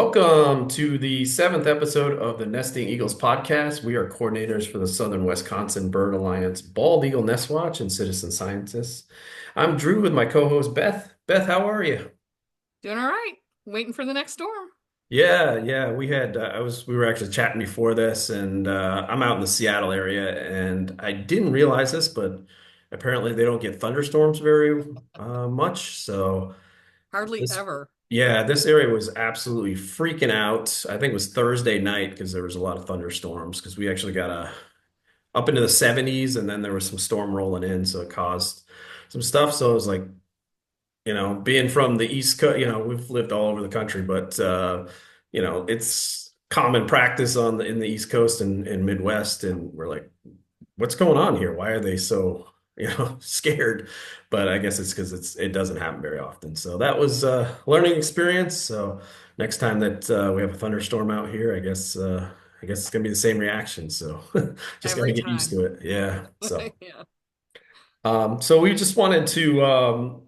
Welcome to the seventh episode of the Nesting Eagles podcast. We are coordinators for the Southern Wisconsin Bird Alliance Bald Eagle Nest Watch and citizen scientists. I'm Drew with my co-host Beth. Beth, how are you? Doing all right. Waiting for the next storm. Yeah. We were actually chatting before this, and I'm out in the Seattle area, and I didn't realize this, but apparently they don't get thunderstorms very much. So Hardly this, ever. yeah, this area was absolutely freaking out. I think it was Thursday night because there was a lot of thunderstorms because we actually got up into the 70s and then there was some storm rolling in, so it caused some stuff. So it was like, being from the East Coast, we've lived all over the country, but it's common practice in the East Coast and Midwest, and we're like, what's going on here? Why are they so, scared? But I guess it's because it doesn't happen very often. So that was a learning experience. So next time that we have a thunderstorm out here, I guess it's gonna be the same reaction. So just gotta Every get used time. to it. Yeah. So Yeah. so we just wanted to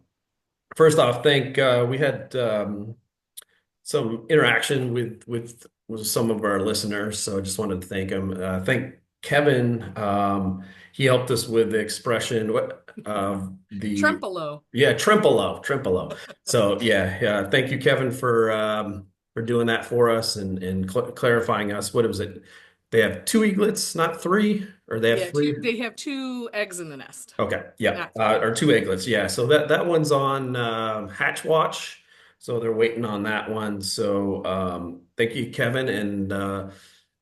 first off thank we had some interaction with some of our listeners. So I just wanted to thank him. Thank Kevin. He helped us with the expression. What the Trempealeau. Yeah, Trempealeau. So yeah. Thank you, Kevin, for doing that for us and clarifying us. What was it? They have two eaglets, not three, or they have Yeah, three. they have two eggs in the nest, Okay, yeah, not three. or two eaglets. Yeah, so that one's on Hatch Watch, so they're waiting on that one. So thank you, Kevin, and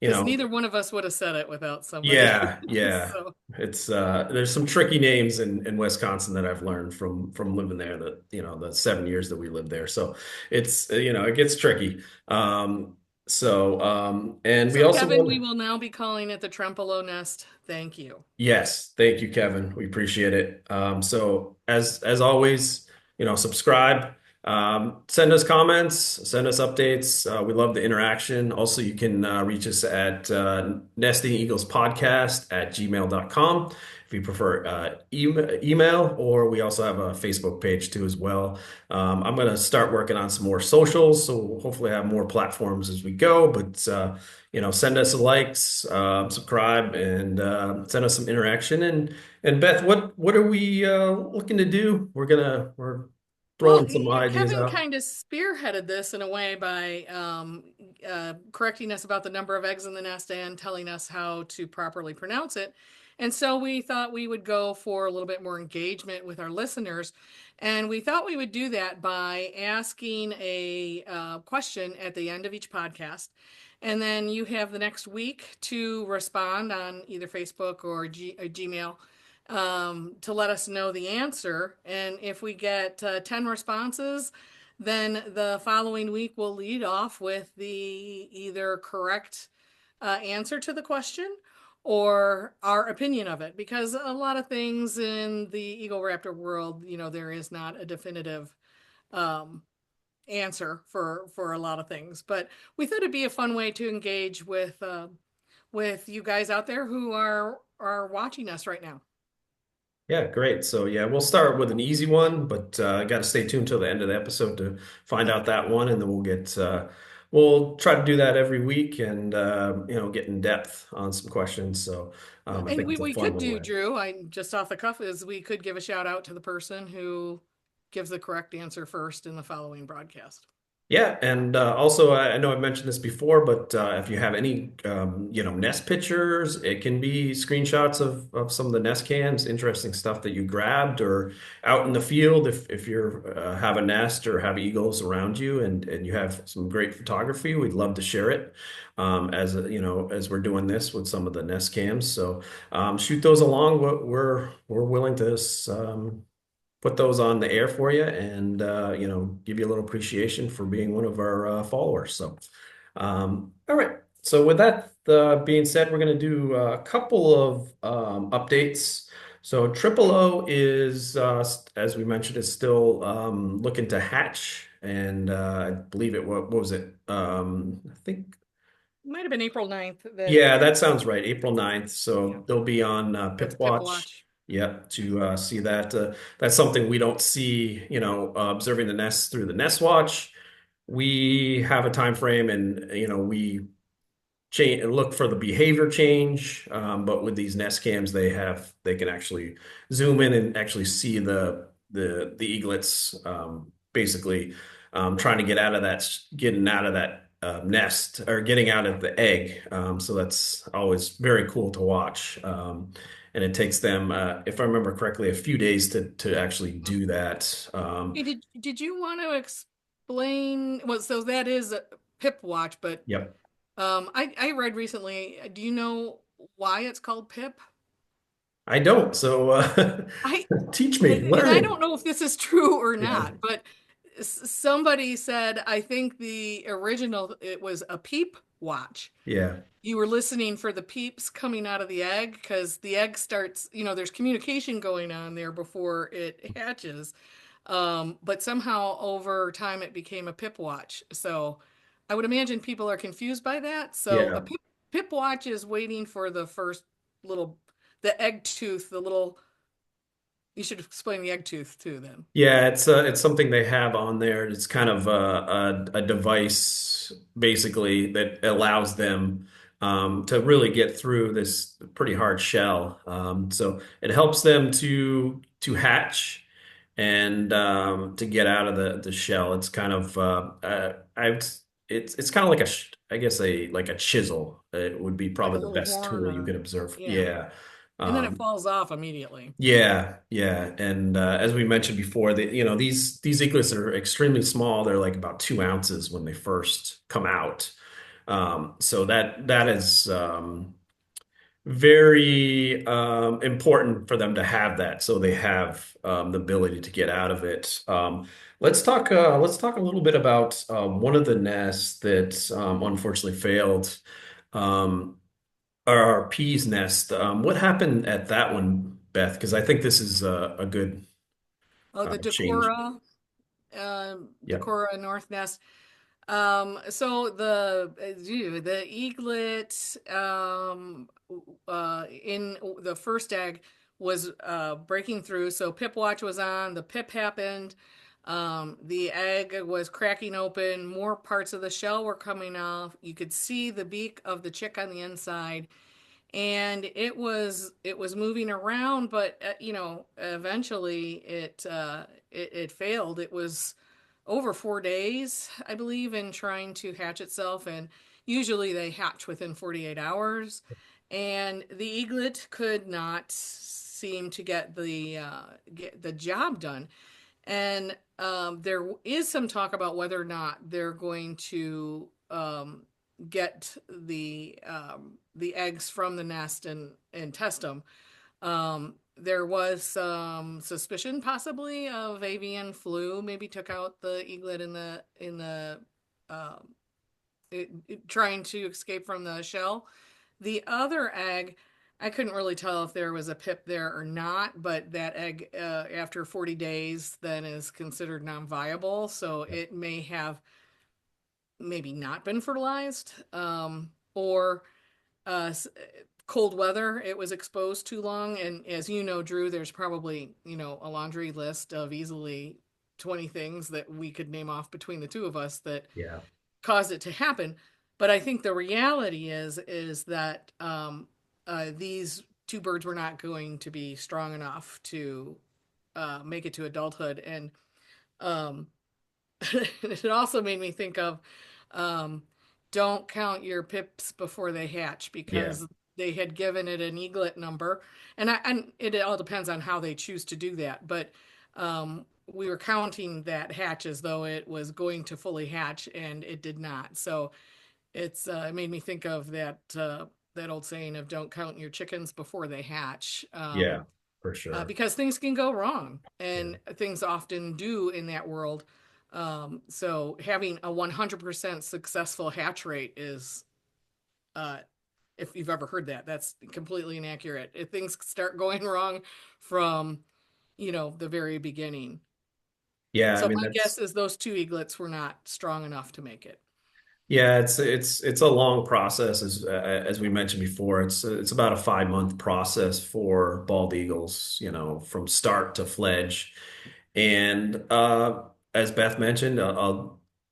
you Because know, neither one of us would have said it without somebody. yeah. So It's there's some tricky names in Wisconsin that I've learned from living there. That the 7 years that we lived there. So it's it gets tricky. And we so also Kevin, want. we will now be calling it the Trempealeau nest. Thank you. Yes, thank you, Kevin. We appreciate it. So as always, subscribe, send us comments, send us updates. We love the interaction. Also, you can reach us at nestingeaglespodcast@gmail.com if you prefer email, or we also have a Facebook page too as well. I'm going to start working on some more socials, so we'll hopefully have more platforms as we go. But send us likes, subscribe, and send us some interaction. And Beth, what are we looking to do? We're Well, throwing some ideas Kevin out. kind of spearheaded this in a way by correcting us about the number of eggs in the nest and telling us how to properly pronounce it. And so we thought we would go for a little bit more engagement with our listeners. And we thought we would do that by asking a question at the end of each podcast. And then you have the next week to respond on either Facebook or Gmail to let us know the answer. And if we get 10 responses, then the following week we'll lead off with the either correct answer to the question or our opinion of it. Because a lot of things in the Eagle Raptor world, there is not a definitive um, answer for a lot of things. But we thought it'd be a fun way to engage with you guys out there who are watching us right now. Yeah, great. So yeah, we'll start with an easy one, but got to stay tuned till the end of the episode to find out that one, and then we'll try to do that every week and get in depth on some questions. So Yeah, I and think we, it's a we fun could little do, way. Drew, I just off the cuff is we could give a shout out to the person who gives the correct answer first in the following broadcast. Yeah, and also I know I've mentioned this before, but if you have any nest pictures, it can be screenshots of some of the nest cams, interesting stuff that you grabbed or out in the field if you have a nest or have eagles around you and you have some great photography, we'd love to share it as we're doing this with some of the nest cams. So shoot those along. We're willing to put those on the air for you and give you a little appreciation for being one of our followers. So all right, so with that being said, we're going to do a couple of updates. So Triple O is as we mentioned, is still looking to hatch, and I believe what was it, I think, Might have been April 9th that yeah, that sounds right. April 9th. yeah, So they'll be on that's Pip Pip Watch. Watch. Yep, to see that. That's something we don't see, observing the nests through the Nest Watch. we have a time frame, and we change look for the behavior change. But with these Nest cams, they can actually zoom in and actually see the eaglets, basically trying to getting out of that nest, or getting out of the egg. So that's always very cool to watch. And it takes them, if I remember correctly, a few days to actually do that. Hey, did you want to explain? Well, so that is a Pip watch, but Yep. I read recently. Do you know why it's called Pip? I don't. So I teach me, and I learning. don't know if this is true or Yeah. not, but somebody said I think the original it was a peep watch. Yeah. You were listening for the peeps coming out of the egg because the egg starts, there's communication going on there before it hatches. But somehow over time it became a pip watch. So I would imagine people are confused by that. So a Yeah. pip watch is waiting for the first little, the egg tooth, the little, you should explain the egg tooth too then. Yeah, it's something they have on there. It's kind of a device basically that allows them to really get through this pretty hard shell. So it helps them to hatch and to get out of the shell. It's kind of it's kind of like I guess like a chisel. It would be Like a probably the little best horn tool you or, could observe. yeah. Yeah. And then it Um, falls off immediately. yeah, yeah, and as we mentioned before, these eaglets are extremely small. They're like about 2 ounces when they first come out. So that is very important for them to have that, so they have the ability to get out of it. Let's talk a little bit about one of the nests that unfortunately failed. Um, our peas nest. What happened at that one, Beth? Because I think this is a good Oh, the change. Decorah, Yep. North Nest. So the eaglet in the first egg was breaking through. So pip watch was on. The pip happened. The egg was cracking open. More parts of the shell were coming off. You could see the beak of the chick on the inside, and it was moving around. But eventually it failed. It was over 4 days, I believe, in trying to hatch itself. And usually they hatch within 48 hours. And the eaglet could not seem to get the job done. And there is some talk about whether or not they're going to get the eggs from the nest and test them. There was some suspicion possibly of avian flu, maybe took out the eaglet in the um, trying to escape from the shell. The other egg, I couldn't really tell if there was a pip there or not, but that egg after 40 days then is considered non-viable, so it may have maybe not been fertilized, or uh, cold weather, it was exposed too long. And as you know, Drew, there's probably, a laundry list of easily 20 things that we could name off between the two of us that Yeah. caused it to happen. But I think the reality is that these two birds were not going to be strong enough to make it to adulthood. And um, it also made me think of um, don't count your pips before they hatch, Yeah. because they had given it an eaglet number, and it all depends on how they choose to do that. But we were counting that hatch as though it was going to fully hatch, and it did not. So it made me think of that old saying of don't count your chickens before they hatch. Yeah. For sure. Because things can go wrong, Yeah. and things often do in that world. So having a 100% successful hatch rate is, uh, if you've ever heard that, that's completely inaccurate. If things start going wrong from, the very beginning. Yeah. I So mean, my guess that's is those two eaglets were not strong enough to make it. yeah. It's a long process, as we mentioned before. It's about a 5 month process for bald eagles. From start to fledge. And as Beth mentioned,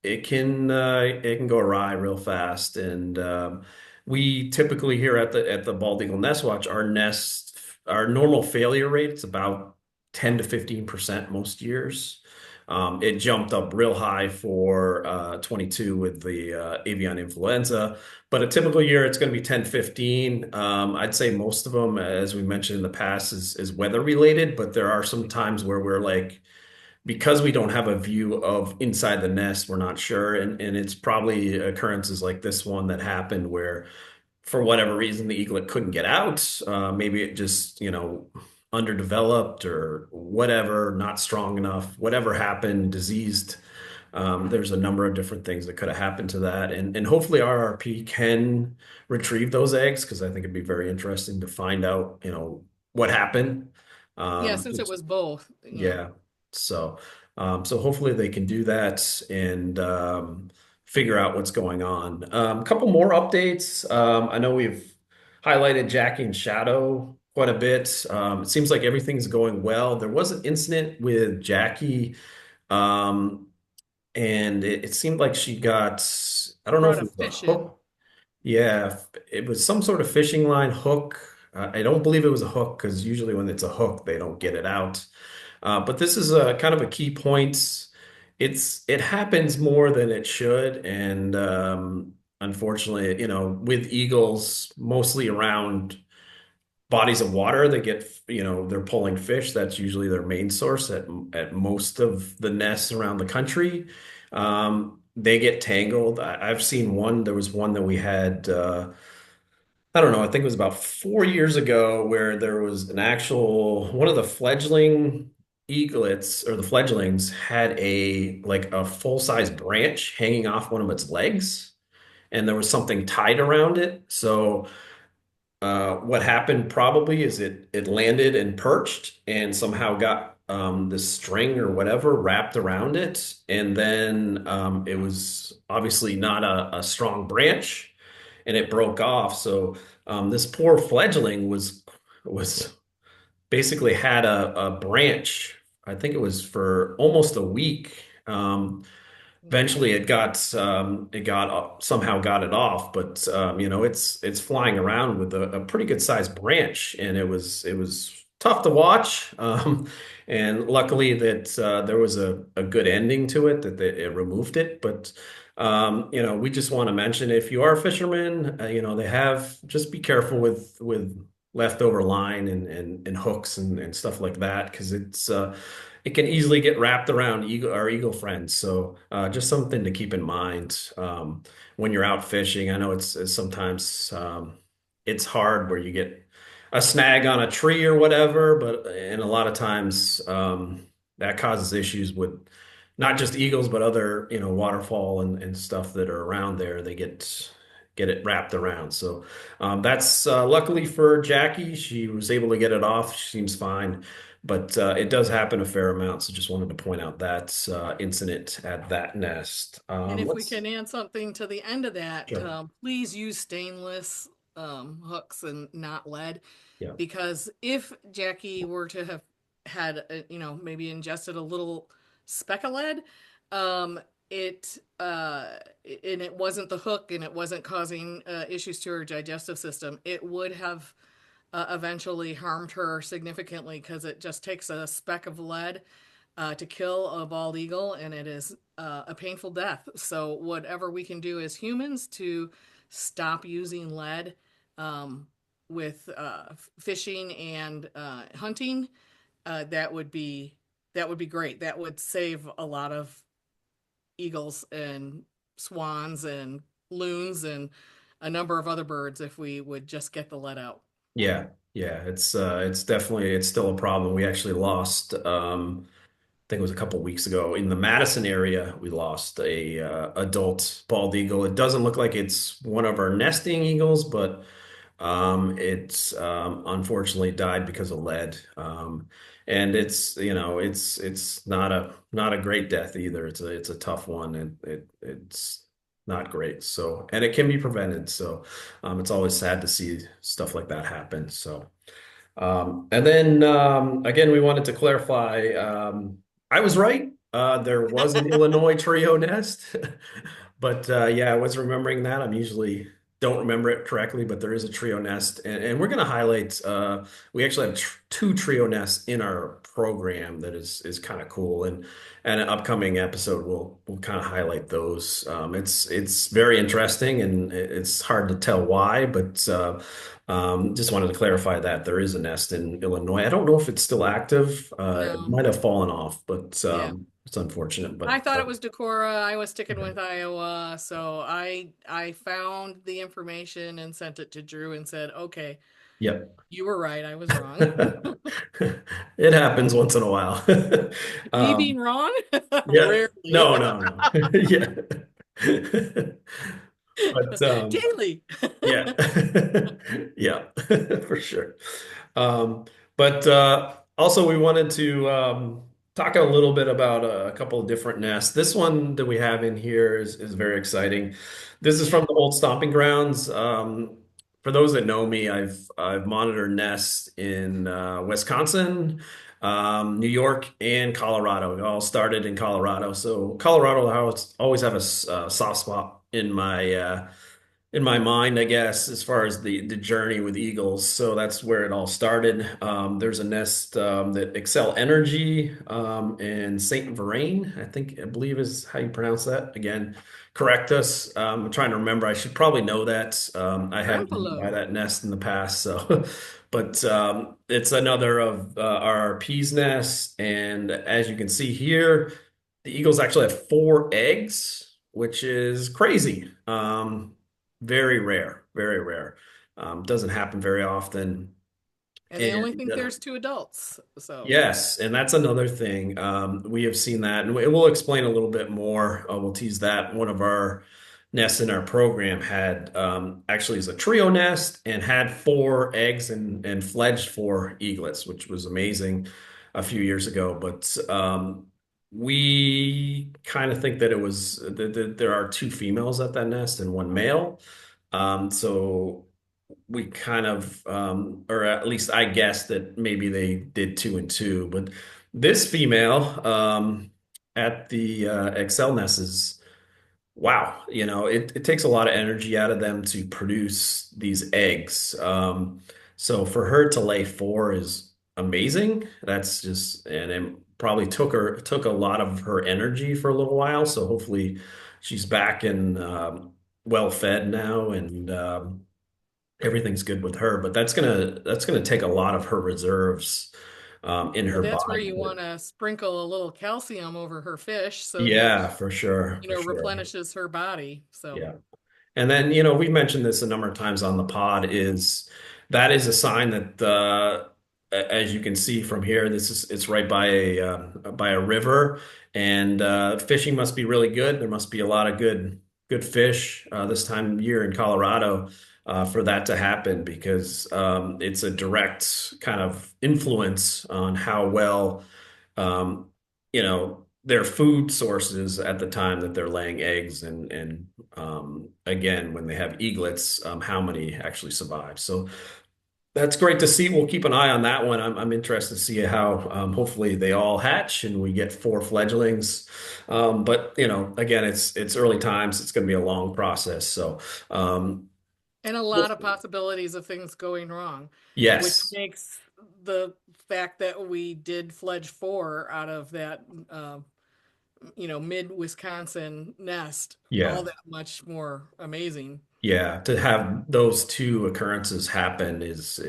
it can go awry real fast. And we typically here at the Bald Eagle Nest Watch, our normal failure rate is about 10 to 15% most years. It jumped up real high for 22 with the avian influenza, but a typical year it's going to be 10, 15. I'd say most of them, as we mentioned in the past, is weather related, but there are some times where we're like, because we don't have a view of inside the nest, we're not sure. And it's probably occurrences like this one that happened where, for whatever reason, the eaglet couldn't get out. Maybe it just, underdeveloped or whatever, not strong enough, whatever happened, diseased. There's a number of different things that could have happened to that. And hopefully RRP can retrieve those eggs because I think it'd be very interesting to find out, what happened. Yeah, since it Just was both, yeah. So, so hopefully they can do that and figure out what's going on. A couple more updates. I know we've highlighted Jackie and Shadow quite a bit. It seems like everything's going well. There was an incident with Jackie, um, and it seemed like she got, I don't know if brought it a was a fish in. hook. Yeah, it was some sort of fishing line hook. I don't believe it was a hook because usually when it's a hook, they don't get it out. But this is a kind of a key point. It happens more than it should, and unfortunately, with eagles, mostly around bodies of water, they get, they're pulling fish. That's usually their main source at most of the nests around the country. They get tangled. I've seen one. There was one that we had. I don't know, I think it was about 4 years ago where there was an actual one of the fledgling eaglets or the fledglings had a full-size branch hanging off one of its legs and there was something tied around it. So what happened probably is it landed and perched and somehow got this string or whatever wrapped around it. And then it was obviously not a strong branch and it broke off. So this poor fledgling was basically had a branch. I think it was for almost a week. Eventually, it got somehow got it off, but it's flying around with a pretty good sized branch, and it was tough to watch. And luckily that there was a good ending to it that it removed it. But we just want to mention if you are a fisherman, they have just be careful with leftover line and hooks and stuff like that because it can easily get wrapped around our eagle friends. So just something to keep in mind when you're out fishing. I know it's sometimes it's hard where you get a snag on a tree or whatever, but and a lot of times that causes issues with not just eagles but other waterfowl and stuff that are around there. They get it wrapped around. So that's luckily for Jackie, she was able to get it off. She seems fine. But it does happen a fair amount, so just wanted to point out that incident at that nest. And if we Let's can add something to the end of that, Sure. please use stainless hooks and not lead, Yeah, because if Jackie were to have had, maybe ingested a little speck of lead, um, and it wasn't the hook and it wasn't causing issues to her digestive system, it would have eventually harmed her significantly because it just takes a speck of lead to kill a bald eagle, and it is a painful death. So, whatever we can do as humans to stop using lead with fishing and hunting, that would be great. That would save a lot of eagles and swans and loons and a number of other birds if we would just get the lead out. yeah, yeah. It's definitely it's still a problem. We actually lost. I think it was a couple weeks ago in the Madison area. We lost a adult bald eagle. It doesn't look like it's one of our nesting eagles, but it's unfortunately died because of lead. And it's not a great death either. It's a tough one, and it's not great. So, and it can be prevented. So, it's always sad to see stuff like that happen. So. And then again, we wanted to clarify. I was right. There was an Illinois trio nest, but yeah, I was remembering that. I'm usually don't remember it correctly, but there is a trio nest, and we're going to highlight. We actually have two trio nests in our program that is kind of cool, and an upcoming episode will kind of highlight those. It's very interesting, and it's hard to tell why, but just wanted to clarify that there is a nest in Illinois. I don't know if it's still active. It No. might have fallen off, but Yeah. it's unfortunate. I But thought it was Decorah. I was sticking okay. with Iowa, so I found the information and sent it to Drew and said, "Okay, Yep. you were right. I was wrong." It happens once in a while. Me being Um, wrong? yeah. Rarely. No, no, no. Yeah. But Daily. yeah. Yeah, for sure. Um, but also, we wanted to talk a little bit about a couple of different nests. This one that we have in here is very exciting. This is from Yeah. the old stomping grounds. For those that know me, I've monitored nests in Wisconsin, New York, and Colorado. It all started in Colorado. So Colorado, I always have a soft spot in my mind, I guess, as far as the journey with eagles. So that's where it all started. There's a nest that Excel Energy in St Vrain, I believe is how you pronounce that. Again, correct us. I'm trying to remember. I should probably know that. I have been by Trempealeau. that nest in the past, so. But it's another of RRP's nests, and as you can see here, the eagles actually have four eggs, which is crazy. Very rare, very rare. Doesn't happen very often. And they only And think there's two adults. So, yes, and that's another thing. We have seen that, and we'll explain a little bit more. We'll tease that. One of our nests in our program had actually is a trio nest and had four eggs and fledged four eaglets, which was amazing a few years ago. But we kind of think that it was there are two females at that nest and one male. So we kind of, or at least I guess that maybe they did two and two, but this female at the Excel nest is wow. It takes a lot of energy out of them to produce these eggs. So for her to lay four is amazing. That's just, and it probably took a lot of her energy for a little while. So hopefully she's back and well fed now and everything's good with her, but that's gonna take a lot of her reserves in well, her that's where body. you want to sprinkle a little calcium over her fish so that, Yeah, for sure, for sure. replenishes her body. So, Yeah. And then, we mentioned this a number of times on the pod is that is a sign that as you can see from here, it's right by a river and fishing must be really good. There must be a lot of good fish this time of year in Colorado for that to happen because it's a direct kind of influence on how well their food sources at the time that they're laying eggs and again when they have eaglets how many actually survive, so that's great to see. We'll keep an eye on that one. I'm interested to see how hopefully they all hatch and we get four fledglings, but again it's early times, it's going to be a long process, so um, and a we'll lot of possibilities of things going wrong, which yes, makes the fact that we did fledge four out of that, mid Wisconsin nest yeah. all that much more amazing. Yeah, to have those two occurrences happen is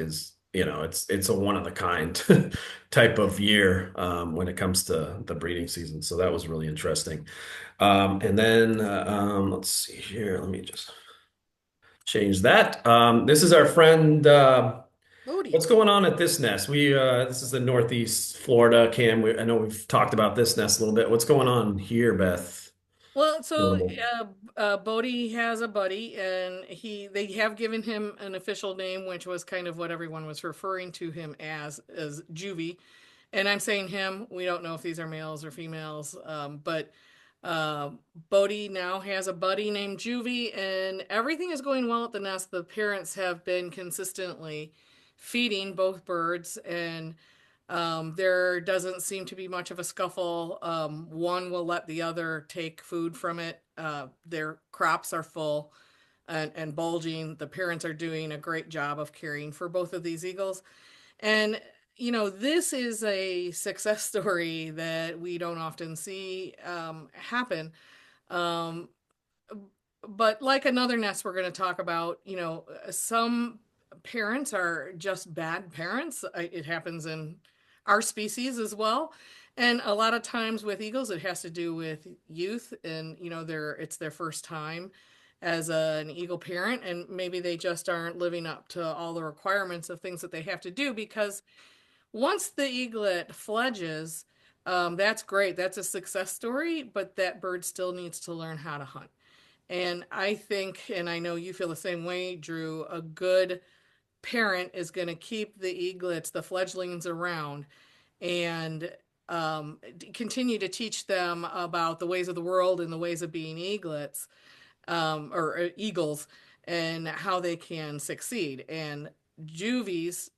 it's a one of a kind type of year when it comes to the breeding season. So that was really interesting. And then let's see here. Let me just change that. This is our friend. Bodie. What's going on at this nest? This is the Northeast Florida cam. I know we've talked about this nest a little bit. What's going on here, Beth? Well, so Notable. Bodie has a buddy, and they have given him an official name, which was kind of what everyone was referring to him as Juvie. And I'm saying him. We don't know if these are males or females, but uh, Bodie now has a buddy named Juvie, and everything is going well at the nest. The parents have been consistently feeding both birds, and There doesn't seem to be much of a scuffle. One will let the other take food from it. Their crops are full and bulging. The parents are doing a great job of caring for both of these eagles. And, this is a success story that we don't often see happen. Um, but like another nest we're going to talk about, some parents are just bad parents. It happens in our species as well. And a lot of times with eagles, it has to do with youth and, it's their first time as an eagle parent. And maybe they just aren't living up to all the requirements of things that they have to do because once the eaglet fledges, that's great. That's a success story, but that bird still needs to learn how to hunt. And I think, and I know you feel the same way, Drew, a good parent is going to keep the eaglets, the fledglings around and continue to teach them about the ways of the world and the ways of being eaglets or eagles and how they can succeed. And Juvie's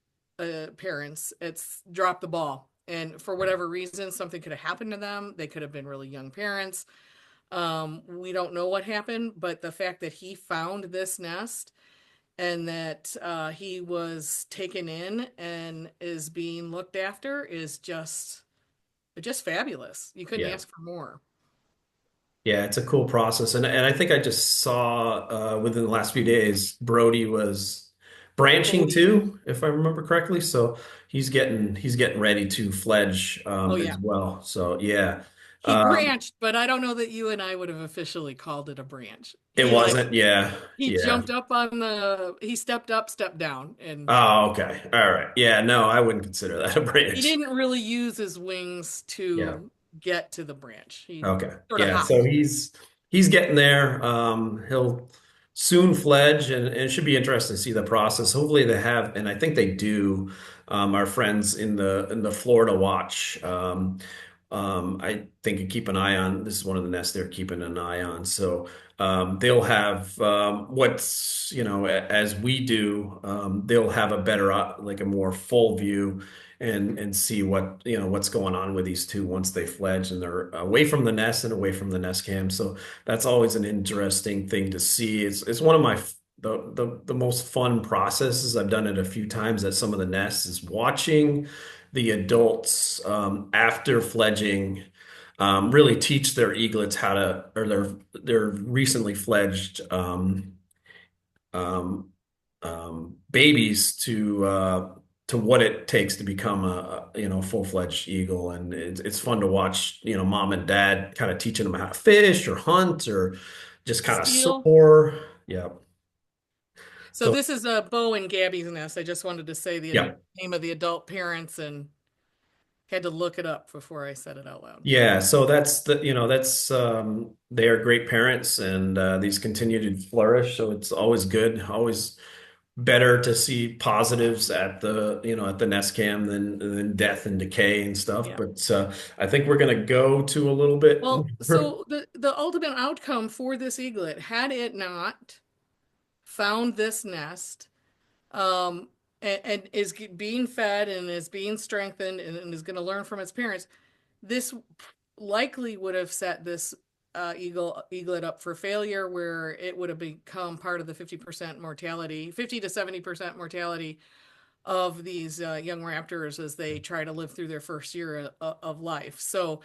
parents, it's dropped the ball. And for whatever reason, something could have happened to them. They could have been really young parents. We don't know what happened, but the fact that he found this nest and that he was taken in and is being looked after is just fabulous. You couldn't Yeah. ask for more. Yeah, it's a cool process. And I think I just saw within the last few days, Brody was branching Bodie. too, if I remember correctly. So he's getting ready to fledge Oh as yeah. well. So yeah. He Um, branched, but I don't know that you and I would have officially called it a branch. it wasn't, yeah, He yeah. jumped up he stepped up, stepped down, and Oh, okay. All right. Yeah, no, I wouldn't consider that a he branch. didn't really use his wings Yeah. to get to the branch. He Okay. sort of Yeah. So hopped. he's getting there. He'll soon fledge, and it should be interesting to see the process. Hopefully they have, and I think they do. Our friends in the Florida watch. I think you keep an eye on. This is one of the nests they're keeping an eye on. So they'll have what's as we do. They'll have a better like a more full view and see what's going on with these two once they fledge and they're away from the nest and away from the nest cam. So that's always an interesting thing to see. It's one of my the most fun processes. I've done it a few times at some of the nests is watching the adults after fledging really teach their eaglets how to or their recently fledged um, babies to what it takes to become a full-fledged eagle, and it's fun to watch mom and dad kind of teaching them how to fish or hunt or just kind of Steel. soar. Yeah. So So this is a Beau and Gabby's nest. I just wanted to say the yeah. name of the adult parents and had to look it up before I said it out loud. Yeah, so that's they are great parents and these continue to flourish. So it's always good, always better to see positives at the nest cam than death and decay and stuff. Yeah. But I think we're gonna go to a little bit. Well, so the ultimate outcome for this eaglet, had it not found this nest, um, and is being fed and is being strengthened and is going to learn from its parents, this likely would have set this eaglet up for failure, where it would have become part of the 50% mortality, 50 to 70% mortality of these young raptors as they try to live through their first year of life. So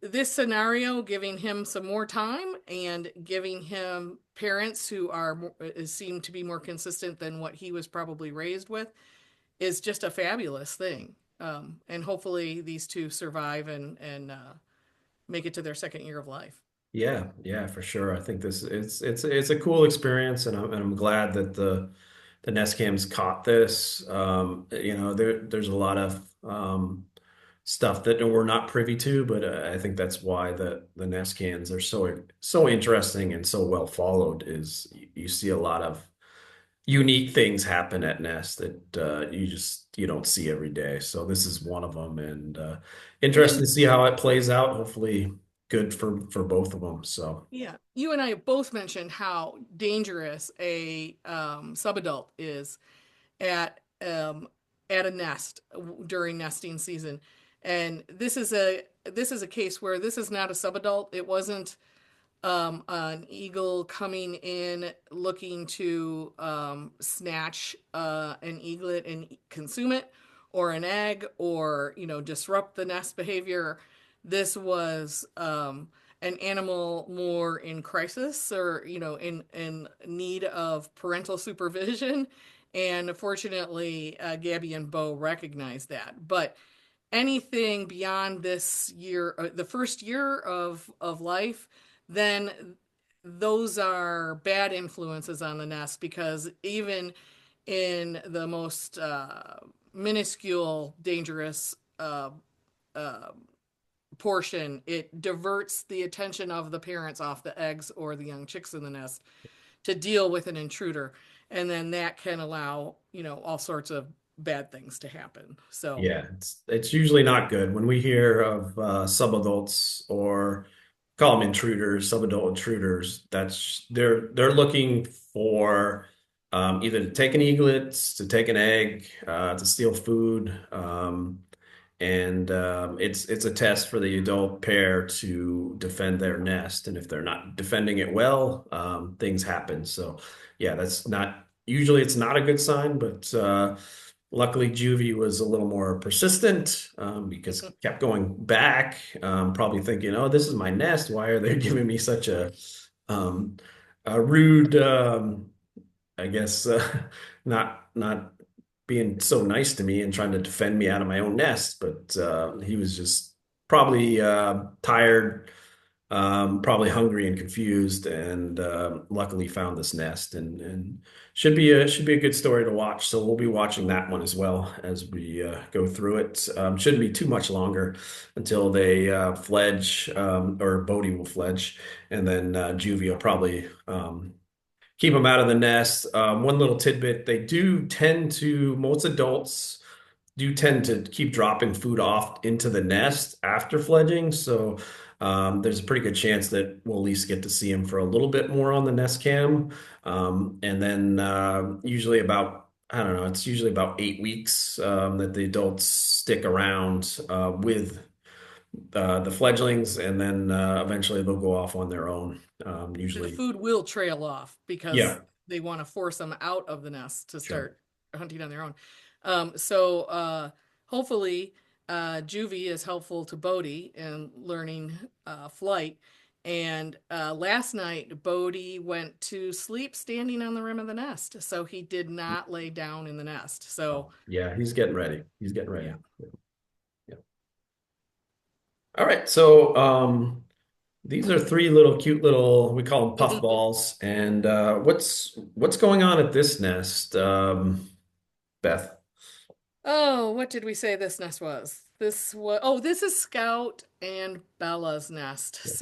this scenario, giving him some more time and giving him parents who are seem to be more consistent than what he was probably raised with, is just a fabulous thing. And hopefully these two survive and make it to their second year of life. Yeah, yeah, for sure. I think this it's a cool experience, and I'm glad that the nest cams caught this. There's a lot of stuff that we're not privy to, but I think that's why the nest cams are so interesting and so well followed. Is you see a lot of unique things happen at Nest that you don't see every day. So this is one of them, and interesting And to see how it plays out. Hopefully, good for both of them. So yeah, you and I have both mentioned how dangerous a subadult is at at a nest during nesting season. And this is a case where this is not a subadult. It wasn't an eagle coming in looking to snatch an eaglet and consume it, or an egg, or disrupt the nest behavior. This was an animal more in crisis, or in need of parental supervision. And fortunately, Gabby and Beau recognized that. But anything beyond this year, the first year of life, then those are bad influences on the nest, because even in the most minuscule dangerous uh, portion, it diverts the attention of the parents off the eggs or the young chicks in the nest to deal with an intruder. And then that can allow, all sorts of bad things to happen. So Yeah, it's usually not good when we hear of subadults, or call them intruders, subadult intruders. That's they're looking for either to take an eaglet, to take an egg, to steal food, and it's a test for the adult pair to defend their nest. And if they're not defending it well, things happen. So yeah, that's not usually it's not a good sign, but. Luckily, Juvie was a little more persistent, because kept going back, probably thinking, "Oh, this is my nest. Why are they giving me such um, a rude, I guess, not being so nice to me and trying to defend me out of my own nest?" But he was just probably tired, probably hungry and confused, and luckily found this nest, and should be a good story to watch. So we'll be watching that one as well as we go through it. Shouldn't be too much longer until they fledge, or Bodie will fledge, and then Juvie will probably keep them out of the nest. One little tidbit: they do tend to most adults do tend to keep dropping food off into the nest after fledging. So there's a pretty good chance that we'll at least get to see him for a little bit more on the nest cam. And then usually about, I don't know, it's usually about 8 weeks that the adults stick around with the fledglings, and then eventually they'll go off on their own. the Usually, food will trail off because yeah, they want to force them out of the nest to sure. start hunting on their own. So hopefully, Juvie is helpful to Bodie in learning flight. And last night, Bodie went to sleep standing on the rim of the nest, so he did not lay down in the nest. So Oh, yeah, he's getting ready. He's getting yeah. ready. Yeah. All right. So, these are three little cute little, we call them puff balls. And what's going on at this nest, Beth? Oh, what did we say this nest was? This is Scout and Bella's nest.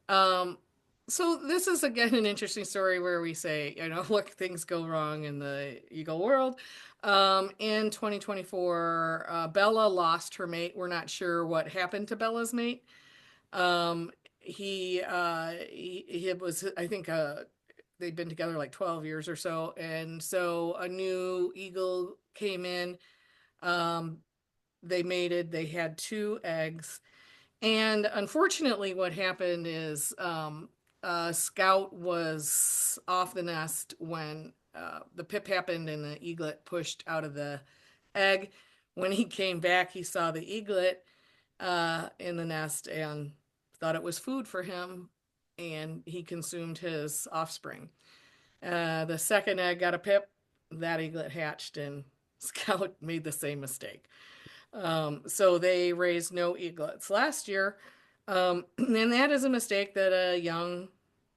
Um, so this is again an interesting story where we say, look, things go wrong in the eagle world. In 2024, Bella lost her mate. We're not sure what happened to Bella's mate. He was, I think, they'd been together like 12 years or so, and so a new eagle came in. um, they mated, they had two eggs. And unfortunately, what happened is Scout was off the nest when the pip happened and the eaglet pushed out of the egg. When he came back, he saw the eaglet in the nest and thought it was food for him, and he consumed his offspring. The second egg got a pip, that eaglet hatched, and Scout made the same mistake. So they raised no eaglets last year. And that is a mistake that a young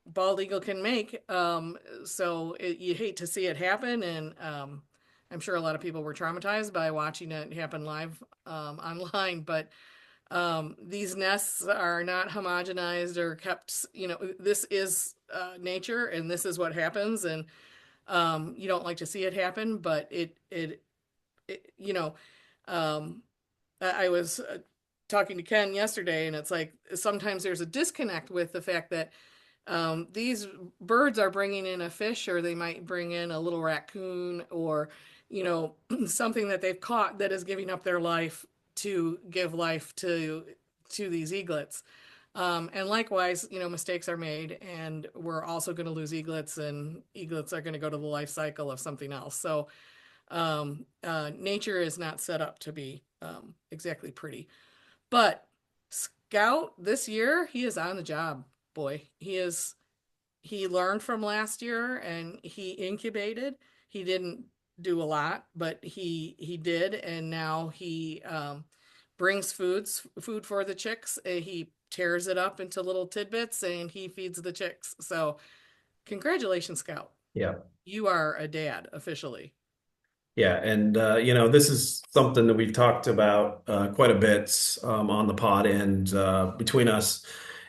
bald eagle can make. You hate to see it happen. And I'm sure a lot of people were traumatized by watching it happen live online. But these nests are not homogenized or kept, this is nature, and this is what happens. And you don't like to see it happen, but it um, I was talking to Ken yesterday, and it's like sometimes there's a disconnect with the fact that these birds are bringing in a fish, or they might bring in a little raccoon, or something that they've caught that is giving up their life to give life to these eaglets. And likewise, mistakes are made, and we're also going to lose eaglets, and eaglets are going to go to the life cycle of something else. So, nature is not set up to be exactly pretty. But Scout this year, he is on the job, boy. He learned from last year and he incubated. He didn't do a lot, but he did, and now he brings food for the chicks. He tears it up into little tidbits and he feeds the chicks. So congratulations, Scout. Yeah. You are a dad officially. Yeah, and this is something that we've talked about quite a bit on the pod, and between us,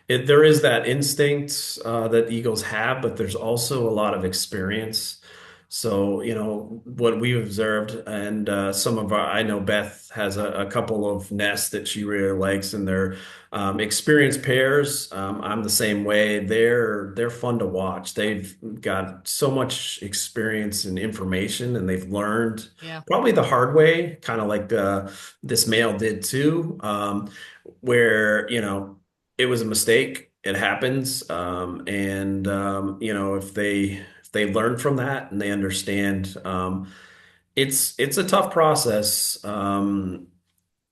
there is that instinct that eagles have, but there's also a lot of experience. So, what we've observed, and some of our, I know Beth has a couple of nests that she really likes, and they're experienced pairs. I'm the same way. They're fun to watch. They've got so much experience and information, and they've learned Yeah. probably the hard way, kind of like this male did too, where it was a mistake. It happens, and if they learn from that and they understand, it's a tough process.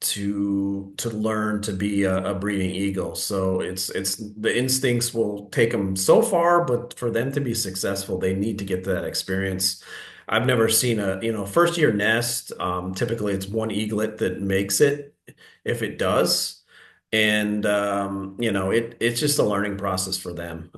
To learn to be a breeding eagle. So it's the instincts will take them so far, but for them to be successful, they need to get that experience. I've never seen a, first year nest. Typically it's one eaglet that makes it if it does. And it's just a learning process for them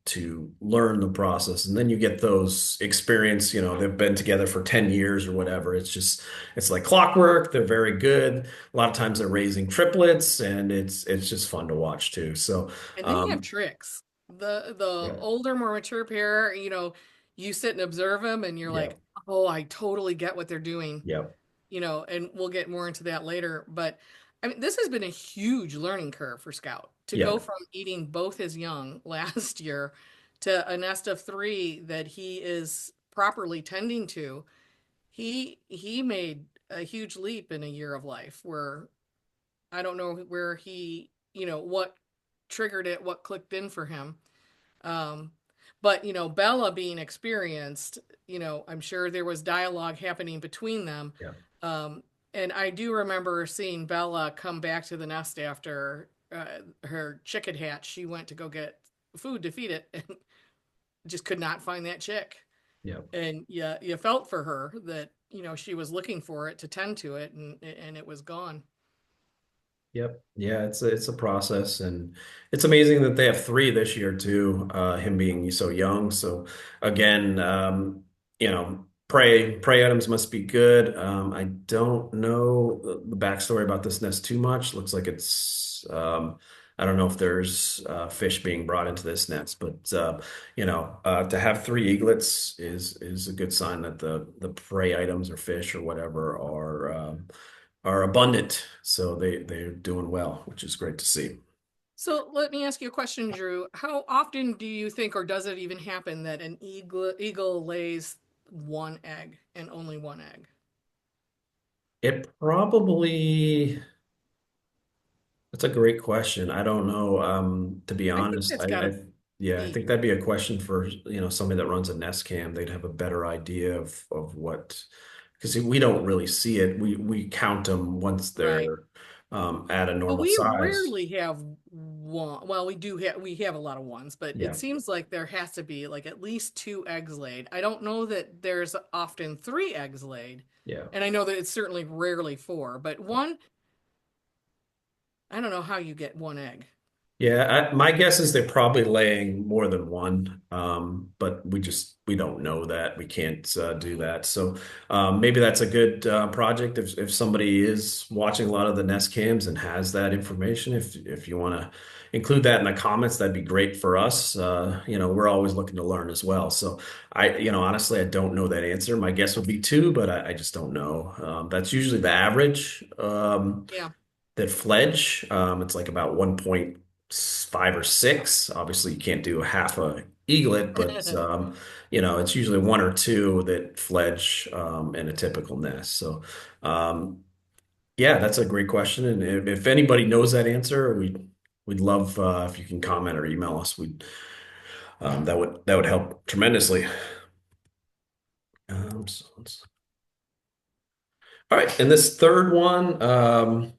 to learn the process. And then you get those experience, they've been together for 10 years or whatever. It's like clockwork. They're very good. A lot of times they're raising triplets and it's just fun to watch too. So And they have um tricks. The yeah, older, more mature pair, you sit and observe them and you're yeah, like, "Oh, I totally get what they're doing." yeah, And we'll get more into that later. But I mean, this has been a huge learning curve for Scout to yeah, go from eating both his young last year to a nest of three that he is properly tending to. He made a huge leap in a year of life where I don't know where what triggered it, what clicked in for him. Um, but Bella being experienced, I'm sure there was dialogue happening between them. yeah, And I do remember seeing Bella come back to the nest after her chick had hatched. She went to go get food to feed it and just could not find that chick. yeah. And yeah, you felt for her that she was looking for it to tend to it, and it was gone. Yep. Yeah, it's a process, and it's amazing that they have three this year too, him being so young. So again, prey items must be good. I don't know the backstory about this nest too much. Looks like it's I don't know if there's fish being brought into this nest, but to have three eaglets is a good sign that the prey items or fish or whatever are abundant, so they're doing well, which is great to see. So let me ask you a question, Drew. How often do you think, or does it even happen, that an eagle lays one egg and only one egg? It probably That's a great question. I don't know. To be I think honest, that's got to yeah, I be think that'd be a question for somebody that runs a nest cam. They'd have a better idea of what, because we don't really see it. We count them once right. they're at a But normal we size. rarely have one. Well, we have a lot of ones, but it Yeah, seems like there has to be like at least two eggs laid. I don't know that there's often three eggs laid, yeah. and I know that it's certainly rarely four, but one, I don't know how you get one egg. Yeah, my guess is they're probably laying more than one, but we don't know that. We can't do that. So maybe that's a good project if somebody is watching a lot of the Nest cams and has that information. If you want to include that in the comments, that'd be great for us. We're always looking to learn as well. So honestly, I don't know that answer. My guess would be two, but I just don't know. That's usually the average. Yeah. That fledge. It's like about 1.5 or 6. Obviously, you can't do half a eaglet, but it's usually one or two that fledge in a typical nest. So, um, yeah, that's a great question. And if anybody knows that answer, we'd love if you can comment or email us. That would help tremendously. All right, and this third one,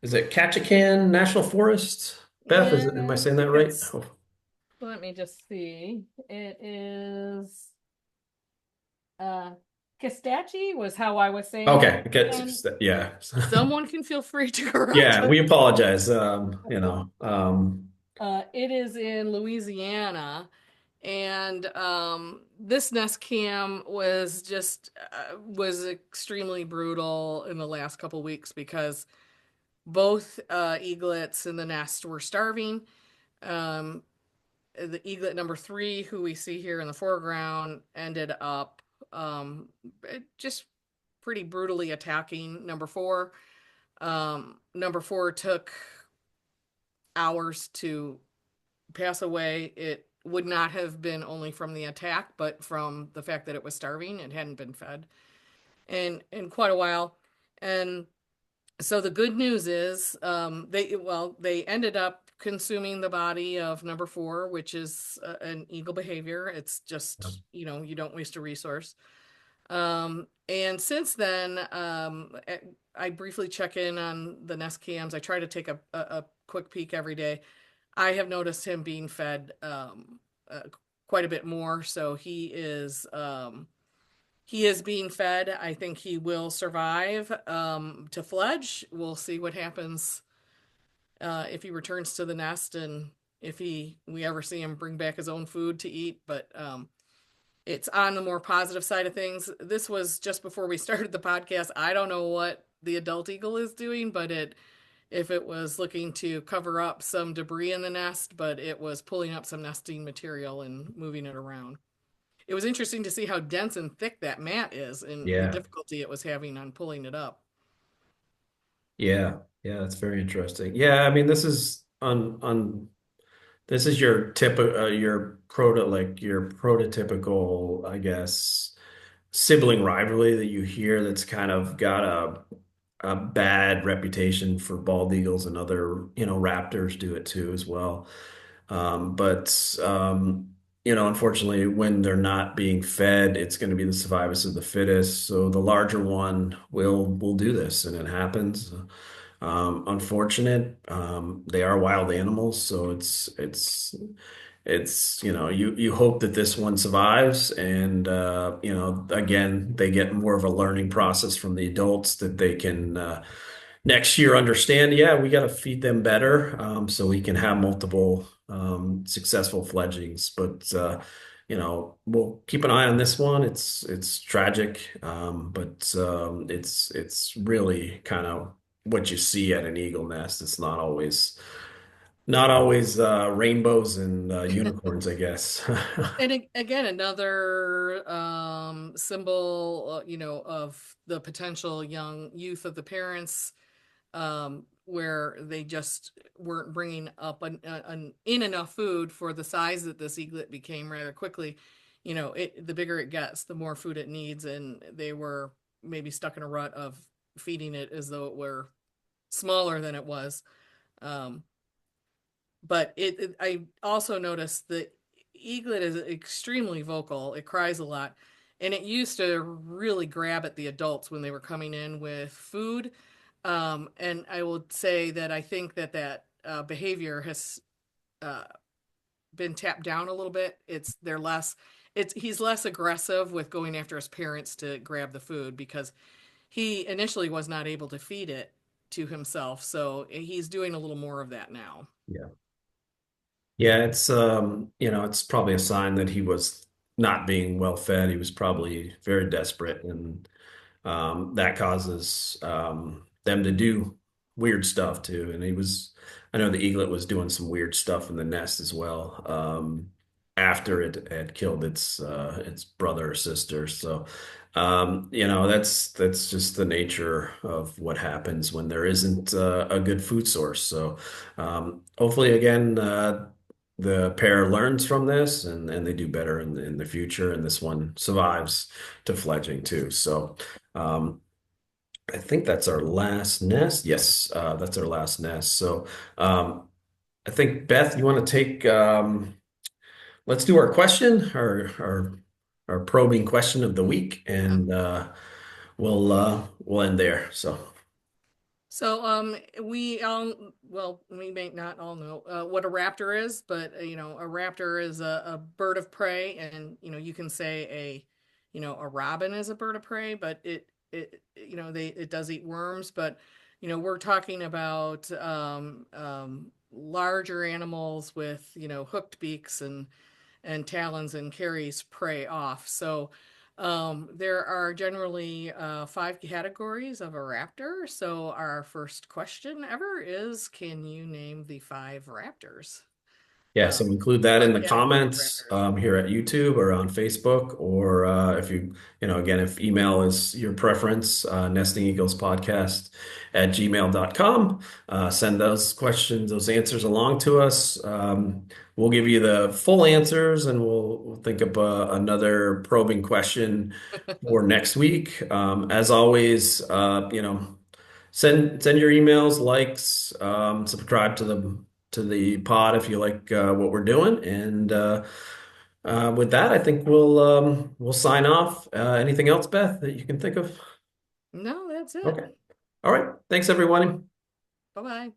is it Ketchikan National Forest? Beth, am I saying that right? It's, Oh, let me just see. It is uh Kitsatchie was how I was saying it. okay, okay, And yeah, someone can feel free to correct yeah. me. We apologize. It is in Louisiana, and this nest cam was extremely brutal in the last couple weeks because both eaglets in the nest were starving. Um, the eaglet number three, who we see here in the foreground, ended up just pretty brutally attacking number four. Number four took hours to pass away. It would not have been only from the attack, but from the fact that it was starving. It hadn't been fed in quite a while. And so the good news is they ended up consuming the body of number four, which is an eagle behavior. It's just, you don't waste a resource. And since then, I briefly check in on the nest cams. I try to take a quick peek every day. I have noticed him being fed quite a bit more, so he is being fed. I think he will survive to fledge. We'll see what happens if he returns to the nest and if we ever see him bring back his own food to eat. But it's on the more positive side of things. This was just before we started the podcast. I don't know what the adult eagle is doing, but if it was looking to cover up some debris in the nest, but it was pulling up some nesting material and moving it around. It was interesting to see how dense and thick that mat is and the yeah, difficulty it was having on pulling it up. yeah, yeah. That's very interesting. Yeah, I mean, this is on this is your prototypical, I guess, sibling rivalry that you hear that's kind of got a bad reputation for bald eagles and other, raptors do it too as well. But unfortunately, when they're not being fed, it's going to be the survivors of the fittest. So the larger one will do this, and it happens. Unfortunate. They are wild animals, so it's you hope that this one survives, and again they get more of a learning process from the adults that they can next year understand, yeah, we got to feed them better, so we can have multiple successful fledglings. But we'll keep an eye on this one. It's tragic, but it's really kind of what you see at an eagle nest. It's not always rainbows and unicorns, I guess. And again, another symbol, of the potential young youth of the parents, where they just weren't bringing up in enough food for the size that this eaglet became rather quickly. The bigger it gets, the more food it needs, and they were maybe stuck in a rut of feeding it as though it were smaller than it was. Um, but I also noticed that eaglet is extremely vocal. It cries a lot, and it used to really grab at the adults when they were coming in with food. And I will say that I think that behavior has uh, been tapped down a little bit. He's less aggressive with going after his parents to grab the food because he initially was not able to feed it to himself. So he's doing a little more of that now. Yeah. Yeah, it's probably a sign that he was not being well fed. He was probably very desperate, and that causes them to do weird stuff too. And I know the eaglet was doing some weird stuff in the nest as well, after it had killed its brother or sister. So, that's just the nature of what happens when there isn't a good food source. So, hopefully again, the pair learns from this and they do better in the future. And this one survives to fledging too. So um, I think that's our last nest. Yes, that's our last nest. So um, I think Beth, you want to take let's do our question, our probing question of the week, Yeah. and we'll end there. So So, we all, well, we may not all know what a raptor is, but a raptor is a bird of prey, and you can say a robin is a bird of prey, but it does eat worms, but we're talking about larger animals with hooked beaks and talons and carries prey off. So there are generally five categories of a raptor. So our first question ever is, can you name the five raptors? yeah, so include that in Five the categories of comments raptors. here at YouTube or on Facebook, or if again, if email is your preference, nestingeaglespodcast@gmail.com. Send those questions, those answers along to us. We'll give you the full answers and we'll think of another probing question for next week. As always, send your emails, likes, subscribe to the pod if you like what we're doing. And with that, I think we'll sign off. Anything else, Beth, that you can think of? No, that's it. Okay. All right. Thanks, everyone. Bye bye.